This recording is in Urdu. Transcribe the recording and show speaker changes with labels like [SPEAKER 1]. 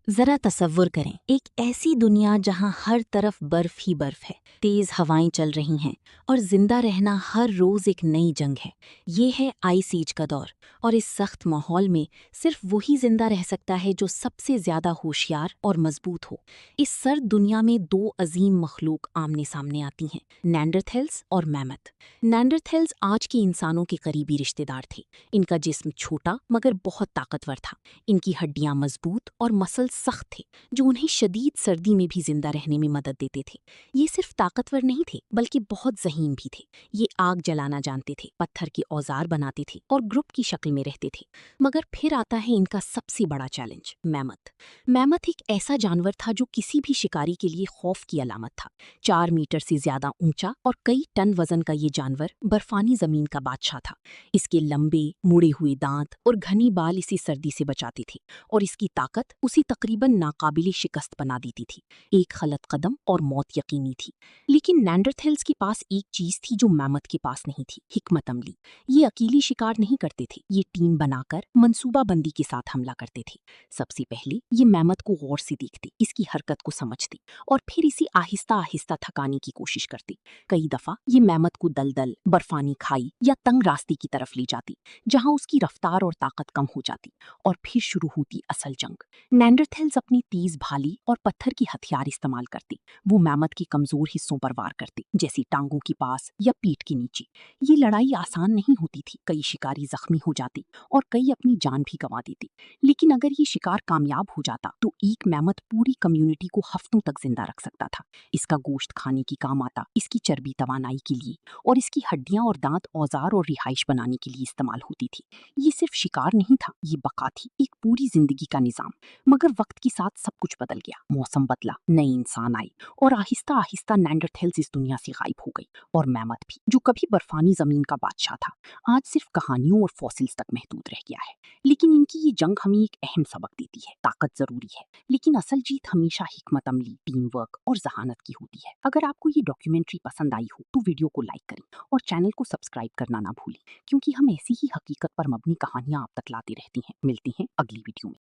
[SPEAKER 1] ذرا تصور کریں، ایک ایسی دنیا جہاں ہر طرف برف ہی برف ہے، تیز ہوائیں چل رہی ہیں اور زندہ رہنا ہر روز ایک نئی جنگ ہے۔ یہ ہے آئس ایج کا دور، اور اس سخت ماحول میں صرف وہی زندہ رہ سکتا ہے جو سب سے زیادہ ہوشیار اور مضبوط ہو۔ اس سرد دنیا میں دو عظیم مخلوق آمنے سامنے آتی ہیں، نینڈرتھیلز اور میمت۔ نینڈرتھیلز آج کے انسانوں کے قریبی رشتے دار تھے۔ ان کا جسم چھوٹا مگر بہت طاقتور تھا۔ ان کی ہڈیاں مضبوط اور مسل سخت تھے جو انہیں شدید سردی میں بھی زندہ رہنے میں مدد دیتے تھے۔ یہ صرف طاقتور نہیں تھے بلکہ بہت ذہین بھی تھے۔ یہ آگ جلانا جانتے تھے، پتھر کے اوزار بناتے تھے اور گروپ کی شکل میں رہتے تھے۔ مگر پھر آتا ہے ان کا سب سے بڑا چیلنج، میمت۔ میمت ایک ایسا جانور تھا جو کسی بھی شکاری کے لیے خوف کی علامت تھا۔ 4 میٹر سے زیادہ اونچا اور کئی ٹن وزن کا یہ جانور برفانی زمین کا بادشاہ تھا۔ اس کے لمبے مڑے ہوئے دانت اور گھنی بال اسی سردی سے بچاتے تھے، اور اس کی طاقت اسے تقریباً ناقابل شکست بنا دیتی تھی۔ ایک غلط قدم اور موت یقینی تھی۔ لیکن نینڈرتھیلز کے پاس ایک چیز تھی جو میمت کے پاس نہیں تھی، حکمت عملی۔ یہ اکیلی شکار نہیں کرتے تھے، یہ ٹیم بنا کر منصوبہ بندی کے ساتھ حملہ کرتے تھے۔ سب سے پہلے یہ میمت کو غور سے دیکھتے، اس کی حرکت کو سمجھتے اور پھر اسے آہستہ آہستہ تھکانے کی کوشش کرتے۔ کئی دفعہ یہ میمت کو دلدل، برفانی کھائی یا تنگ راستے کی طرف لے جاتی، جہاں اس کی رفتار اور طاقت کم ہو جاتی، اور پھر شروع ہوتی اصل جنگ۔ نینڈرتھیلز اپنی تیز بھالی اور پتھر کی ہتھیار استعمال کرتے۔ وہ میمت کے کمزور حصوں پر وار کرتے، جیسے ٹانگوں کے پاس یا پیٹھ کے نیچے۔ یہ لڑائی آسان نہیں ہوتی تھی، کئی شکاری زخمی ہو جاتے اور کئی اپنی جان بھی گنوا دیتے۔ لیکن اگر یہ شکار کامیاب ہو جاتا تو ایک میمت پوری کمیونٹی کو ہفتوں تک زندہ رکھ سکتا تھا۔ اس کا گوشت کھانے کی کام آتا، اس کی چربی توانائی کے لیے، اور اس کی ہڈیاں اور دانت اوزار اور رہائش بنانے کے لیے استعمال ہوتی تھی۔ یہ صرف شکار نہیں تھا، یہ بقا تھی، ایک پوری زندگی کا نظام۔ مگر وقت کے ساتھ سب کچھ بدل گیا، موسم بدلا، نئے انسان آئے، اور آہستہ آہستہ نینڈرتھیلز اس دنیا سے غائب ہو گئی، اور میمت بھی، جو کبھی برفانی زمین کا بادشاہ تھا، آج صرف کہانیوں اور فوسلز تک محدود رہ گیا ہے۔ لیکن ان کی یہ جنگ ہمیں ایک اہم سبق دیتی ہے، طاقت ضروری ہے لیکن اصل جیت ہمیشہ حکمت عملی، ٹیم ورک اور ذہانت کی ہوتی ہے۔ اگر آپ کو یہ ڈاکیومنٹری پسند آئی ہو تو ویڈیو کو لائک کریں اور چینل کو سبسکرائب کرنا نہ بھولیں، کیونکہ ہم ایسی ہی حقیقت پر مبنی کہانیاں آپ تک لاتے رہتی ہیں۔ ملتی ہیں اگلی ویڈیو میں۔